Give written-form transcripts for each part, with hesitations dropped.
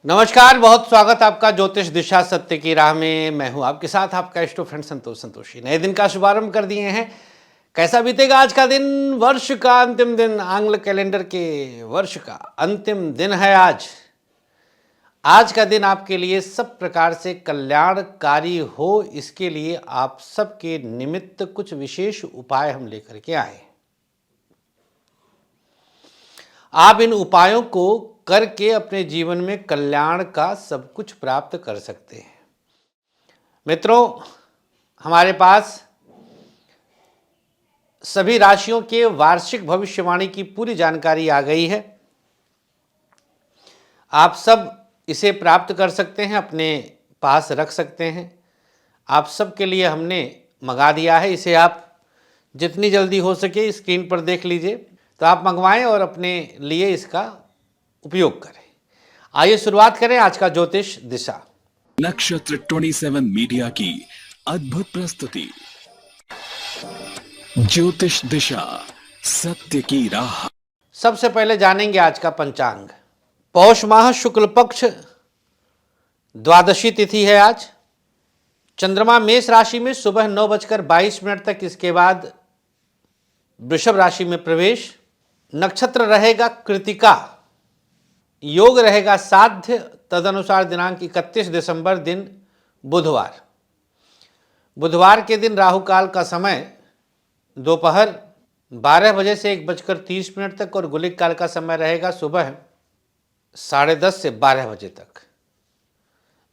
नमस्कार, बहुत स्वागत आपका ज्योतिष दिशा सत्य की राह में। मैं हूं आपके साथ आपका इष्ट फ्रेंड संतोषी। नए दिन का शुभारंभ कर दिए हैं। कैसा बीतेगा आज का दिन? वर्ष का अंतिम दिन, आंग्ल कैलेंडर के वर्ष का अंतिम दिन है आज। आज का दिन आपके लिए सब प्रकार से कल्याणकारी हो, इसके लिए आप सबके निमित्त कुछ विशेष उपाय हम लेकर के आए। आप इन उपायों को करके अपने जीवन में कल्याण का सब कुछ प्राप्त कर सकते हैं। मित्रों, हमारे पास सभी राशियों के वार्षिक भविष्यवाणी की पूरी जानकारी आ गई है। आप सब इसे प्राप्त कर सकते हैं, अपने पास रख सकते हैं। आप सब के लिए हमने मंगा दिया है। इसे आप जितनी जल्दी हो सके स्क्रीन पर देख लीजिए, तो आप मंगवाएं और अपने लिए इसका उपयोग करें। आइए शुरुआत करें आज का ज्योतिष दिशा। नक्षत्र 27 मीडिया की अद्भुत प्रस्तुति ज्योतिष दिशा सत्य की राह। सबसे पहले जानेंगे आज का पंचांग। पौष माह शुक्ल पक्ष द्वादशी तिथि है आज। चंद्रमा मेष राशि में सुबह 9:22 तक, इसके बाद वृषभ राशि में प्रवेश। नक्षत्र रहेगा कृतिका, योग रहेगा साध्य, तदनुसार दिनांक 31 दिसंबर दिन बुधवार। बुधवार के दिन राहु काल का समय दोपहर 12 बजे से 1:30 तक और गुलिक काल का समय रहेगा सुबह 10:30 से 12 बजे तक।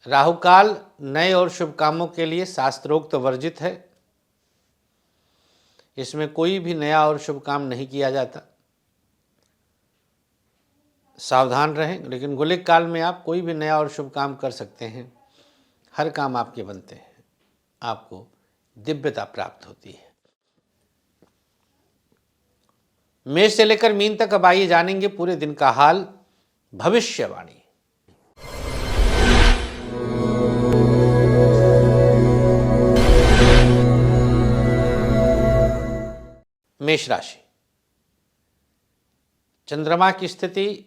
राहु काल नए और शुभ कामों के लिए शास्त्रोक्त वर्जित है। इसमें कोई भी नया और शुभ काम नहीं किया जाता, सावधान रहें। लेकिन गुलिक काल में आप कोई भी नया और शुभ काम कर सकते हैं, हर काम आपके बनते हैं, आपको दिव्यता प्राप्त होती है। मेष से लेकर मीन तक अब आइए जानेंगे पूरे दिन का हाल, भविष्यवाणी। मेष राशि, चंद्रमा की स्थिति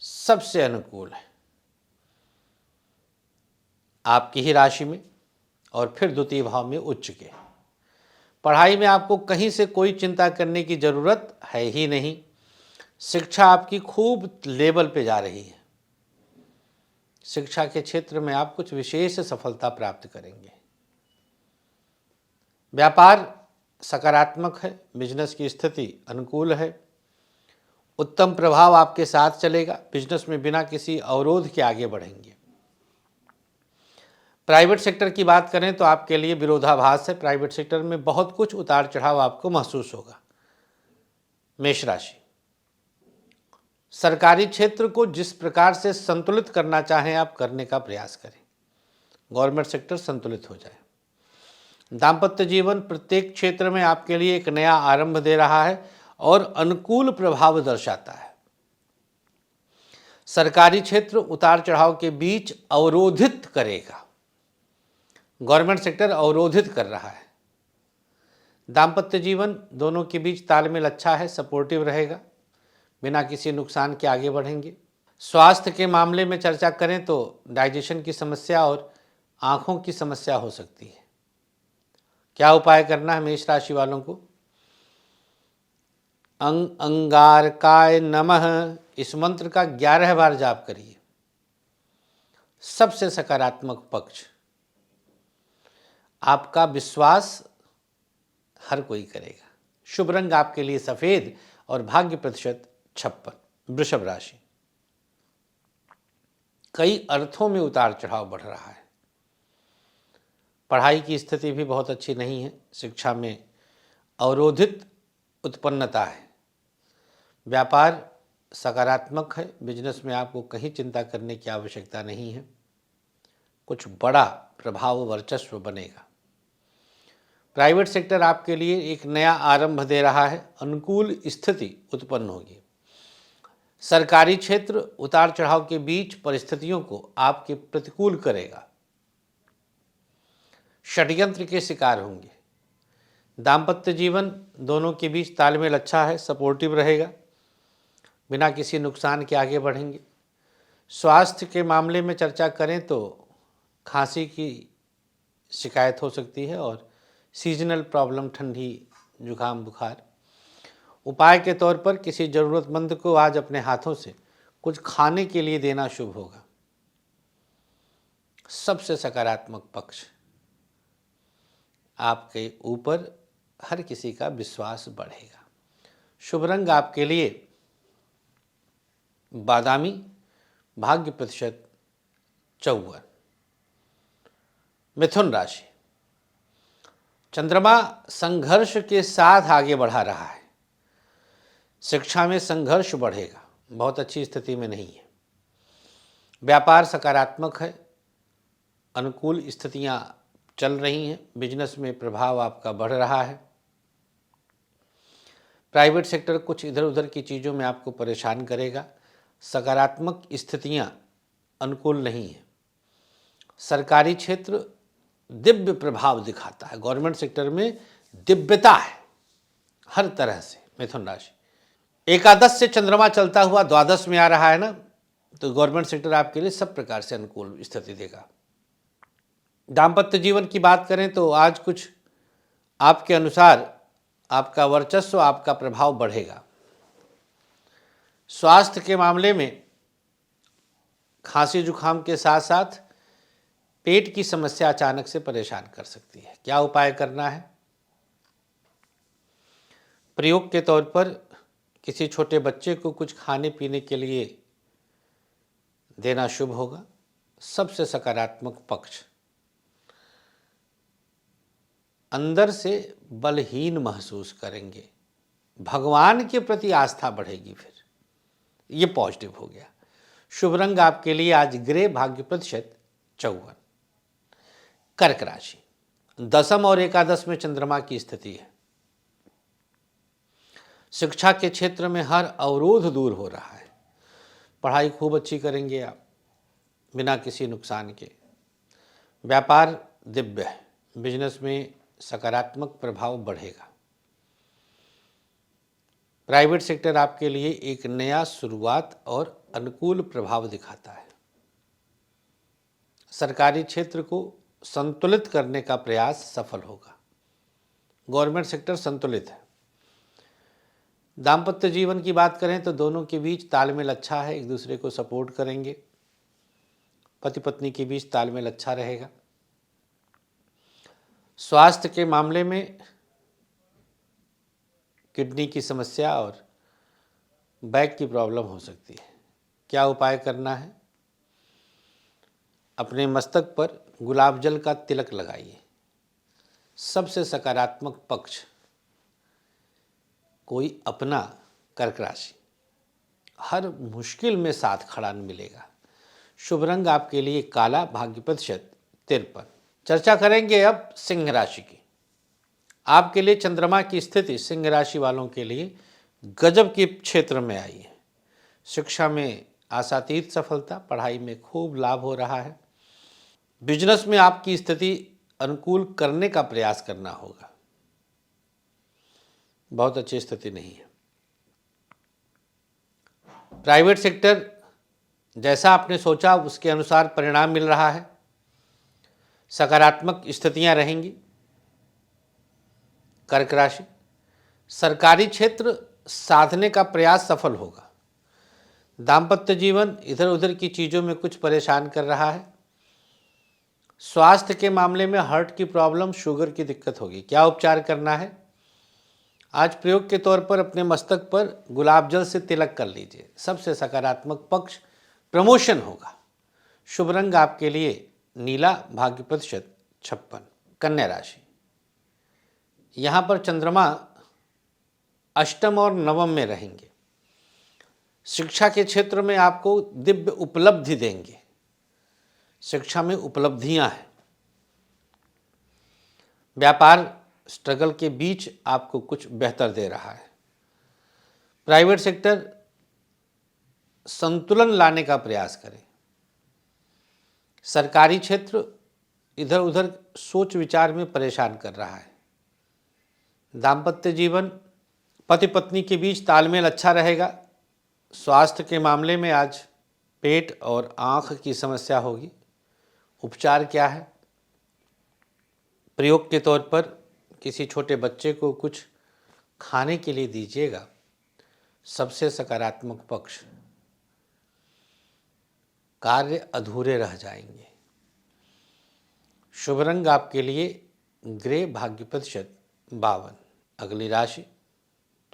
सबसे अनुकूल है आपकी ही राशि में और फिर द्वितीय भाव में उच्च के। पढ़ाई में आपको कहीं से कोई चिंता करने की जरूरत है ही नहीं। शिक्षा आपकी खूब लेवल पे जा रही है। शिक्षा के क्षेत्र में आप कुछ विशेष सफलता प्राप्त करेंगे। व्यापार सकारात्मक है, बिजनेस की स्थिति अनुकूल है, उत्तम प्रभाव आपके साथ चलेगा। बिजनेस में बिना किसी अवरोध के आगे बढ़ेंगे। प्राइवेट सेक्टर की बात करें तो आपके लिए विरोधाभास है। प्राइवेट सेक्टर में बहुत कुछ उतार चढ़ाव आपको महसूस होगा। मेष राशि, सरकारी क्षेत्र को जिस प्रकार से संतुलित करना चाहें आप करने का प्रयास करें, गवर्नमेंट सेक्टर संतुलित हो जाए। दाम्पत्य जीवन प्रत्येक क्षेत्र में आपके लिए एक नया आरंभ दे रहा है और अनुकूल प्रभाव दर्शाता है। सरकारी क्षेत्र उतार चढ़ाव के बीच अवरोधित करेगा, गवर्नमेंट सेक्टर अवरोधित कर रहा है। दाम्पत्य जीवन दोनों के बीच तालमेल अच्छा है, सपोर्टिव रहेगा, बिना किसी नुकसान के आगे बढ़ेंगे। स्वास्थ्य के मामले में चर्चा करें तो डाइजेशन की समस्या और आंखों की समस्या हो सकती है। क्या उपाय करना है मेष राशि वालों को? अंगारकाय नमः इस मंत्र का 11 बार जाप करिए। सबसे सकारात्मक पक्ष आपका विश्वास हर कोई करेगा। शुभ रंग आपके लिए सफेद और भाग्य प्रतिशत 56। वृषभ राशि, कई अर्थों में उतार चढ़ाव बढ़ रहा है। पढ़ाई की स्थिति भी बहुत अच्छी नहीं है। शिक्षा में अवरोधित उत्पन्नता है। व्यापार सकारात्मक है। बिजनेस में आपको कहीं चिंता करने की आवश्यकता नहीं है। कुछ बड़ा प्रभाव वर्चस्व बनेगा। प्राइवेट सेक्टर आपके लिए एक नया आरंभ दे रहा है। अनुकूल स्थिति उत्पन्न होगी। सरकारी क्षेत्र उतार चढ़ाव के बीच परिस्थितियों को आपके प्रतिकूल करेगा। षड्यंत्र के शिकार होंगे। दाम्पत्य जीवन दोनों के बीच तालमेल अच्छा है, सपोर्टिव रहेगा, बिना किसी नुकसान के आगे बढ़ेंगे। स्वास्थ्य के मामले में चर्चा करें तो खांसी की शिकायत हो सकती है और सीजनल प्रॉब्लम, ठंडी, जुकाम, बुखार। उपाय के तौर पर किसी ज़रूरतमंद को आज अपने हाथों से कुछ खाने के लिए देना शुभ होगा। सबसे सकारात्मक पक्ष, आपके ऊपर हर किसी का विश्वास बढ़ेगा। शुभ रंग आपके लिए बादामी, भाग्य प्रतिशत 54। मिथुन राशि, चंद्रमा संघर्ष के साथ आगे बढ़ा रहा है। शिक्षा में संघर्ष बढ़ेगा, बहुत अच्छी स्थिति में नहीं है। व्यापार सकारात्मक है, अनुकूल स्थितियां चल रही हैं। बिजनेस में प्रभाव आपका बढ़ रहा है। प्राइवेट सेक्टर कुछ इधर उधर की चीज़ों में आपको परेशान करेगा। सकारात्मक स्थितियां अनुकूल नहीं है। सरकारी क्षेत्र दिव्य प्रभाव दिखाता है। गवर्नमेंट सेक्टर में दिव्यता है हर तरह से। मिथुन राशि, एकादश से चंद्रमा चलता हुआ द्वादश में आ रहा है ना, तो गवर्नमेंट सेक्टर आपके लिए सब प्रकार से अनुकूल स्थिति देगा। दाम्पत्य जीवन की बात करें तो आज कुछ आपके अनुसार आपका वर्चस्व, आपका प्रभाव बढ़ेगा। स्वास्थ्य के मामले में खांसी जुकाम के साथ साथ पेट की समस्या अचानक से परेशान कर सकती है। क्या उपाय करना है? प्रयोग के तौर पर किसी छोटे बच्चे को कुछ खाने पीने के लिए देना शुभ होगा। सबसे सकारात्मक पक्ष, अंदर से बलहीन महसूस करेंगे। भगवान के प्रति आस्था बढ़ेगी, फिर ये पॉजिटिव हो गया। शुभ रंग आपके लिए आज ग्रे, भाग्य प्रतिशत 54। कर्क राशि, दशम और एकादश में चंद्रमा की स्थिति है। शिक्षा के क्षेत्र में हर अवरोध दूर हो रहा है। पढ़ाई खूब अच्छी करेंगे आप बिना किसी नुकसान के। व्यापार दिव्य है। बिजनेस में सकारात्मक प्रभाव बढ़ेगा। प्राइवेट सेक्टर आपके लिए एक नया शुरुआत और अनुकूल प्रभाव दिखाता है। सरकारी क्षेत्र को संतुलित करने का प्रयास सफल होगा। गवर्नमेंट सेक्टर संतुलित है। दाम्पत्य जीवन की बात करें तो दोनों के बीच तालमेल अच्छा है, एक दूसरे को सपोर्ट करेंगे। पति पत्नी के बीच तालमेल अच्छा रहेगा। स्वास्थ्य के मामले में किडनी की समस्या और बैक की प्रॉब्लम हो सकती है। क्या उपाय करना है? अपने मस्तक पर गुलाब जल का तिलक लगाइए। सबसे सकारात्मक पक्ष, कोई अपना कर्क राशि हर मुश्किल में साथ खड़ा मिलेगा। शुभ रंग आपके लिए काला, भाग्य प्रतिशत 53। चर्चा करेंगे अब सिंह राशि की। आपके लिए चंद्रमा की स्थिति सिंह राशि वालों के लिए गजब के क्षेत्र में आई है। शिक्षा में आशातीत सफलता, पढ़ाई में खूब लाभ हो रहा है। बिजनेस में आपकी स्थिति अनुकूल करने का प्रयास करना होगा। बहुत अच्छी स्थिति नहीं है। प्राइवेट सेक्टर जैसा आपने सोचा उसके अनुसार परिणाम मिल रहा है। सकारात्मक स्थितियां रहेंगी। कर्क राशि, सरकारी क्षेत्र साधने का प्रयास सफल होगा। दाम्पत्य जीवन इधर उधर की चीज़ों में कुछ परेशान कर रहा है। स्वास्थ्य के मामले में हार्ट की प्रॉब्लम, शुगर की दिक्कत होगी। क्या उपचार करना है? आज प्रयोग के तौर पर अपने मस्तक पर गुलाब जल से तिलक कर लीजिए। सबसे सकारात्मक पक्ष, प्रमोशन होगा। शुभ रंग आपके लिए नीला, भाग्य प्रतिशत 56। कन्या राशि, यहाँ पर चंद्रमा अष्टम और नवम में रहेंगे। शिक्षा के क्षेत्र में आपको दिव्य उपलब्धि देंगे। शिक्षा में उपलब्धियां हैं। व्यापार स्ट्रगल के बीच आपको कुछ बेहतर दे रहा है। प्राइवेट सेक्टर संतुलन लाने का प्रयास करें। सरकारी क्षेत्र इधर उधर सोच विचार में परेशान कर रहा है। दाम्पत्य जीवन पति पत्नी के बीच तालमेल अच्छा रहेगा। स्वास्थ्य के मामले में आज पेट और आँख की समस्या होगी। उपचार क्या है? प्रयोग के तौर पर किसी छोटे बच्चे को कुछ खाने के लिए दीजिएगा, सबसे सकारात्मक पक्ष। कार्य अधूरे रह जाएंगे। शुभ रंग आपके लिए ग्रे, भाग्य प्रतिशत 52। अगली राशि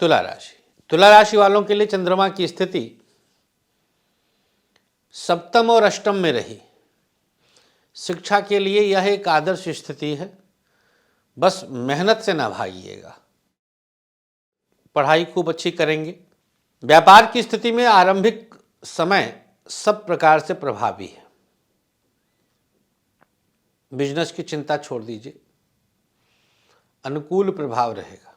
तुला राशि। तुला राशि वालों के लिए चंद्रमा की स्थिति सप्तम और अष्टम में रही। शिक्षा के लिए यह एक आदर्श स्थिति है, बस मेहनत से ना भागिएगा। पढ़ाई खूब अच्छी करेंगे। व्यापार की स्थिति में आरंभिक समय सब प्रकार से प्रभावी है। बिजनेस की चिंता छोड़ दीजिए, अनुकूल प्रभाव रहेगा।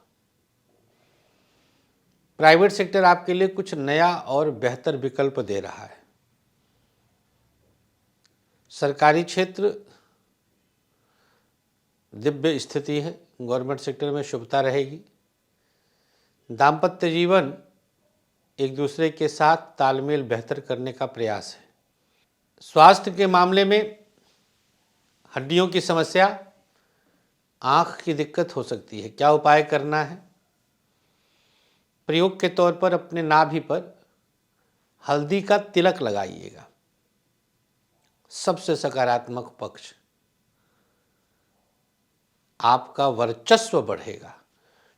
प्राइवेट सेक्टर आपके लिए कुछ नया और बेहतर विकल्प दे रहा है। सरकारी क्षेत्र दिव्य स्थिति है, गवर्नमेंट सेक्टर में शुभता रहेगी। दाम्पत्य जीवन एक दूसरे के साथ तालमेल बेहतर करने का प्रयास है। स्वास्थ्य के मामले में हड्डियों की समस्या, आँख की दिक्कत हो सकती है। क्या उपाय करना है? प्रयोग के तौर पर अपने नाभि पर हल्दी का तिलक लगाइएगा, सबसे सकारात्मक पक्ष। आपका वर्चस्व बढ़ेगा।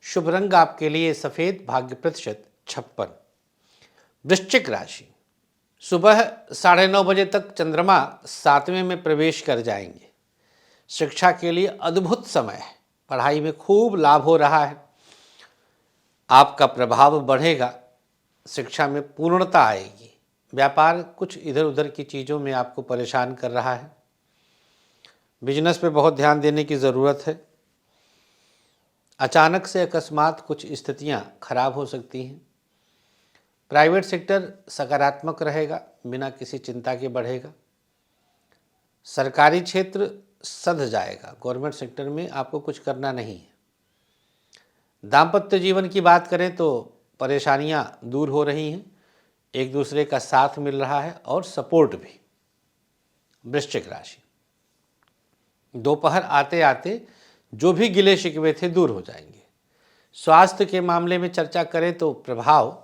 शुभ रंग आपके लिए सफेद, भाग्य प्रतिशत 56। वृश्चिक राशि। सुबह 9:30 बजे तक चंद्रमा 7वें में प्रवेश कर जाएंगे। शिक्षा के लिए अद्भुत समय है। पढ़ाई में खूब लाभ हो रहा है। आपका प्रभाव बढ़ेगा। शिक्षा में पूर्णता आएगी। व्यापार कुछ इधर उधर की चीज़ों में आपको परेशान कर रहा है। बिजनेस पे बहुत ध्यान देने की ज़रूरत है। अचानक से अकस्मात कुछ स्थितियां खराब हो सकती हैं। प्राइवेट सेक्टर सकारात्मक रहेगा, बिना किसी चिंता के बढ़ेगा। सरकारी क्षेत्र सध जाएगा। गवर्नमेंट सेक्टर में आपको कुछ करना नहीं है। दाम्पत्य जीवन की बात करें तो परेशानियां दूर हो रही हैं, एक दूसरे का साथ मिल रहा है और सपोर्ट भी। वृश्चिक राशि। दोपहर आते आते जो भी गिले शिकवे थे दूर हो जाएंगे। स्वास्थ्य के मामले में चर्चा करें तो प्रभाव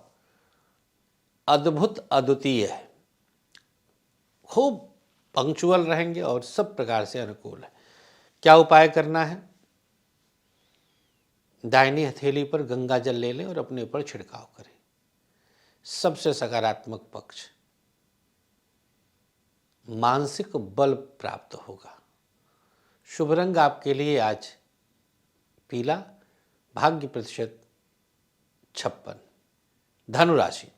अद्भुत, अद्वितीय है। खूब पंक्चुअल रहेंगे और सब प्रकार से अनुकूल है। क्या उपाय करना है? दाहिनी हथेली पर गंगा जल ले लें और अपने ऊपर छिड़काव करें, सबसे सकारात्मक पक्ष। मानसिक बल प्राप्त होगा। शुभ रंग आपके लिए आज पीला, भाग्य प्रतिशत 56। धनु राशि।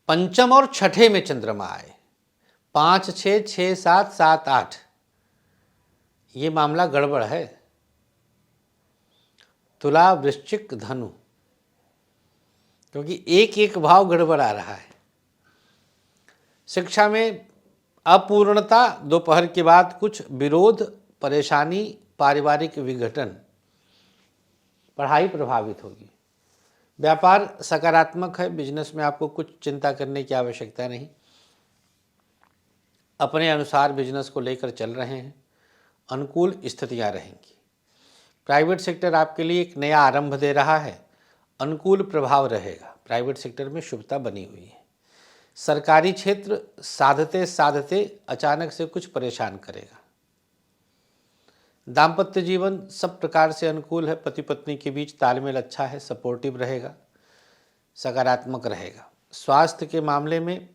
पंचम और छठे में चंद्रमा आए, 5, 6, 6, 7, 7, 8। ये मामला गड़बड़ है। तुला, वृश्चिक, धनु, क्योंकि एक एक भाव गड़बड़ आ रहा है। शिक्षा में अपूर्णता, दोपहर के बाद कुछ विरोध, परेशानी, पारिवारिक विघटन, पढ़ाई प्रभावित होगी। व्यापार सकारात्मक है। बिजनेस में आपको कुछ चिंता करने की आवश्यकता नहीं। अपने अनुसार बिजनेस को लेकर चल रहे हैं। अनुकूल स्थितियां रहेंगी। प्राइवेट सेक्टर आपके लिए एक नया आरंभ दे रहा है। अनुकूल प्रभाव रहेगा। प्राइवेट सेक्टर में शुभता बनी हुई है। सरकारी क्षेत्र साधते साधते अचानक से कुछ परेशान करेगा। दाम्पत्य जीवन सब प्रकार से अनुकूल है। पति पत्नी के बीच तालमेल अच्छा है, सपोर्टिव रहेगा, सकारात्मक रहेगा। स्वास्थ्य के मामले में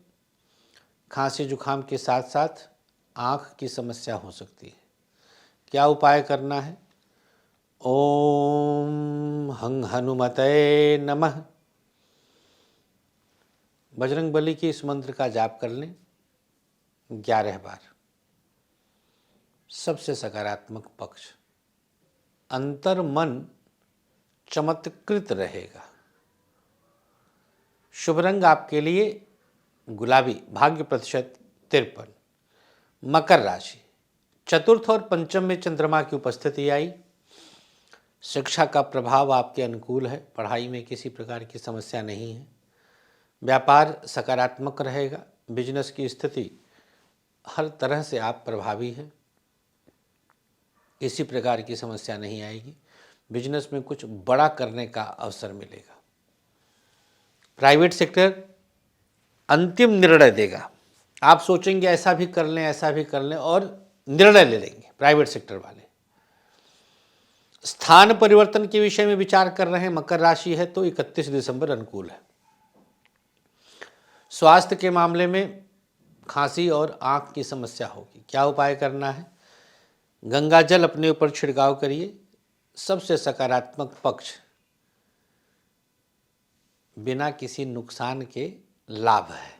खांसी जुखाम के साथ साथ आँख की समस्या हो सकती है। क्या उपाय करना है? ओम हं हनुमते नमः। बजरंग बली के इस मंत्र का जाप कर लें 11 बार। सबसे सकारात्मक पक्ष। अंतर मन चमत्कृत रहेगा। शुभ रंग आपके लिए गुलाबी, भाग्य प्रतिशत 53। मकर राशि। चतुर्थ और पंचम में चंद्रमा की उपस्थिति आई। शिक्षा का प्रभाव आपके अनुकूल है। पढ़ाई में किसी प्रकार की समस्या नहीं है। व्यापार सकारात्मक रहेगा। बिजनेस की स्थिति हर तरह से आप प्रभावी है, इसी प्रकार की समस्या नहीं आएगी। बिजनेस में कुछ बड़ा करने का अवसर मिलेगा। प्राइवेट सेक्टर अंतिम निर्णय देगा। आप सोचेंगे ऐसा भी कर लें, ऐसा भी कर लें, और निर्णय ले लेंगे प्राइवेट सेक्टर वाले। स्थान परिवर्तन के विषय में विचार कर रहे हैं, मकर राशि है तो 31 दिसंबर अनुकूल है। स्वास्थ्य के मामले में खांसी और आंख की समस्या होगी। क्या उपाय करना है? गंगा जल अपने ऊपर छिड़काव करिए। सबसे सकारात्मक पक्ष बिना किसी नुकसान के लाभ है।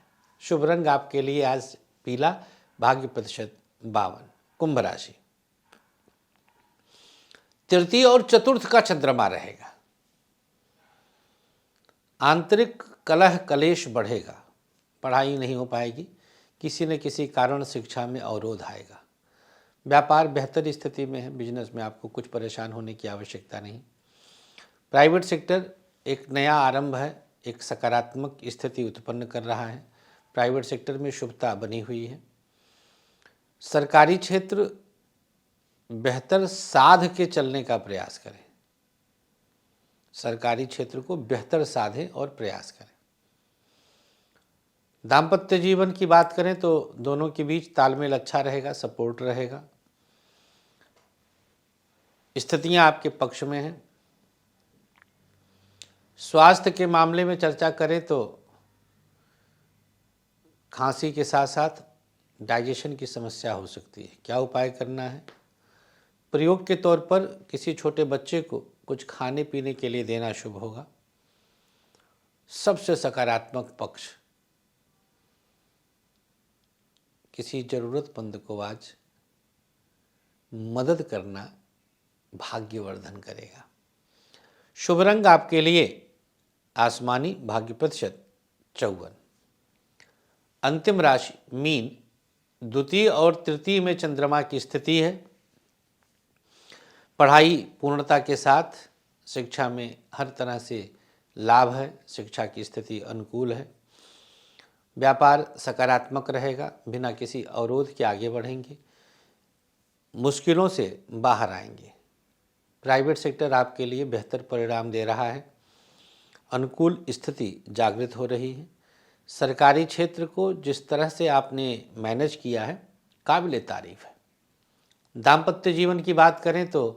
शुभ रंग आपके लिए आज पीला, भाग्य प्रतिशत 52। कुंभ राशि, तृतीय और चतुर्थ का चंद्रमा रहेगा। आंतरिक कलह कलेश बढ़ेगा, पढ़ाई नहीं हो पाएगी, किसी न किसी कारण शिक्षा में अवरोध आएगा। व्यापार बेहतर स्थिति में है। बिजनेस में आपको कुछ परेशान होने की आवश्यकता नहीं। प्राइवेट सेक्टर एक नया आरंभ है, एक सकारात्मक स्थिति उत्पन्न कर रहा है। प्राइवेट सेक्टर में शुभता बनी हुई है। सरकारी क्षेत्र बेहतर साध के चलने का प्रयास करें। सरकारी क्षेत्र को बेहतर साधें और प्रयास करें। दाम्पत्य जीवन की बात करें तो दोनों के बीच तालमेल अच्छा रहेगा, सपोर्ट रहेगा। स्थितियां आपके पक्ष में हैं। स्वास्थ्य के मामले में चर्चा करें तो खांसी के साथ साथ डाइजेशन की समस्या हो सकती है। क्या उपाय करना है? प्रयोग के तौर पर किसी छोटे बच्चे को कुछ खाने पीने के लिए देना शुभ होगा। सबसे सकारात्मक पक्ष किसी जरूरतमंद को आज मदद करना भाग्यवर्धन करेगा। शुभ रंग आपके लिए आसमानी, भाग्य प्रतिशत 54। अंतिम राशि मीन, द्वितीय और तृतीय में चंद्रमा की स्थिति है। पढ़ाई पूर्णता के साथ, शिक्षा में हर तरह से लाभ है, शिक्षा की स्थिति अनुकूल है। व्यापार सकारात्मक रहेगा, बिना किसी अवरोध के आगे बढ़ेंगे, मुश्किलों से बाहर आएंगे। प्राइवेट सेक्टर आपके लिए बेहतर परिणाम दे रहा है, अनुकूल स्थिति जागृत हो रही है। सरकारी क्षेत्र को जिस तरह से आपने मैनेज किया है, काबिल तारीफ है। दाम्पत्य जीवन की बात करें तो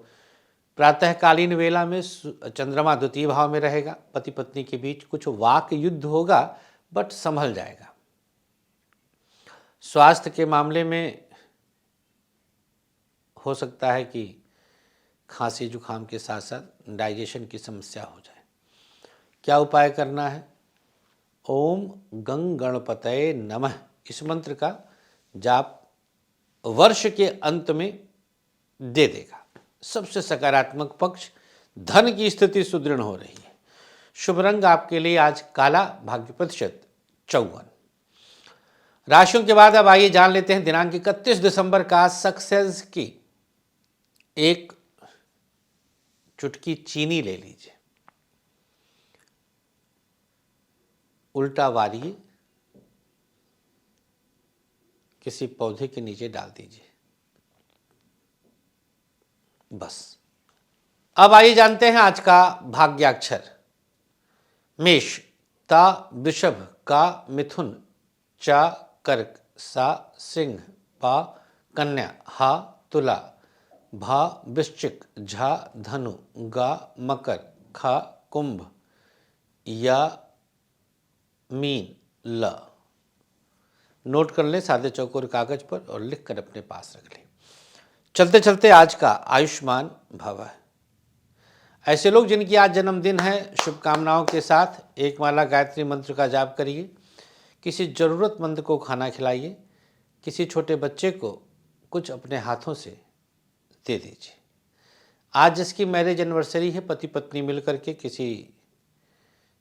प्रातःकालीन वेला में चंद्रमा द्वितीय भाव में रहेगा। पति पत्नी के बीच कुछ वाक युद्ध होगा, बट संभल जाएगा। स्वास्थ्य के मामले में हो सकता है कि खांसी जुखाम के साथ साथ डाइजेशन की समस्या हो जाए। क्या उपाय करना है? ओम गंग गणपतये नमः इस मंत्र का जाप वर्ष के अंत में दे देगा। सबसे सकारात्मक पक्ष धन की स्थिति सुदृढ़ हो रही है। शुभ रंग आपके लिए आज काला, भाग्य प्रतिशत 54। राशियों के बाद अब आइए जान लेते हैं दिनांक 31 दिसंबर का सक्सेस की। एक चुटकी चीनी ले लीजिए, उल्टा वारिए, किसी पौधे के नीचे डाल दीजिए, बस। अब आइए जानते हैं आज का भाग्याक्षर। मेष, ता वृषभ, का मिथुन, चा कर्क, सा सिंह, पा कन्या, हा तुला, भा वृश्चिक, झा धनु, गा मकर, खा कुंभ, या मीन, ल। नोट कर लें सादे चौकोर कागज पर और लिख कर अपने पास रख लें। चलते चलते आज का आयुष्मान भव है। ऐसे लोग जिनकी आज जन्मदिन है, शुभकामनाओं के साथ एक माला गायत्री मंत्र का जाप करिए। किसी ज़रूरतमंद को खाना खिलाइए। किसी छोटे बच्चे को कुछ अपने हाथों से दे दीजिए। आज जिसकी मैरिज एनिवर्सरी है, पति पत्नी मिलकर के किसी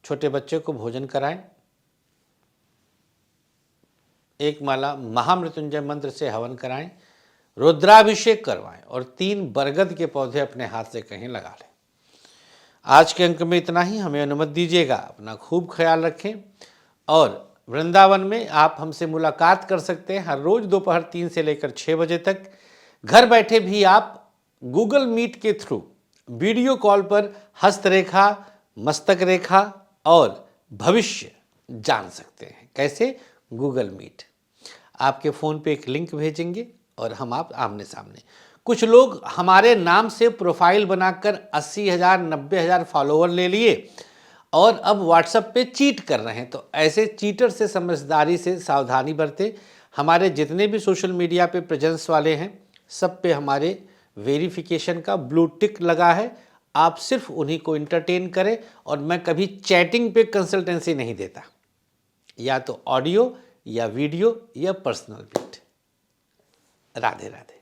छोटे बच्चे को भोजन कराएं। एक माला महामृत्युंजय मंत्र से हवन कराएं, रुद्राभिषेक करवाएं और 3 बरगद के पौधे अपने हाथ से कहीं लगा लें। आज के अंक में इतना ही। हमें अनुमति दीजिएगा। अपना खूब ख्याल रखें और वृंदावन में आप हमसे मुलाकात कर सकते हैं हर रोज दोपहर 3 से लेकर 6 बजे तक। घर बैठे भी आप गूगल मीट के थ्रू वीडियो कॉल पर हस्तरेखा, मस्तक रेखा और भविष्य जान सकते हैं। कैसे? Google meet. आपके फ़ोन पे एक लिंक भेजेंगे और हम आप आमने सामने। कुछ लोग हमारे नाम से प्रोफाइल बनाकर 80,000 90,000 फॉलोवर ले लिए और अब व्हाट्सएप पे चीट कर रहे हैं। तो ऐसे चीटर से समझदारी से सावधानी बरतें। हमारे जितने भी सोशल मीडिया पे प्रेजेंस वाले हैं सब पे हमारे वेरिफिकेशन का ब्लू टिक लगा है। आप सिर्फ उन्हीं को इंटरटेन करें और मैं कभी चैटिंग पे कंसल्टेंसी नहीं देता, या तो ऑडियो या वीडियो या पर्सनल बीट। राधे राधे।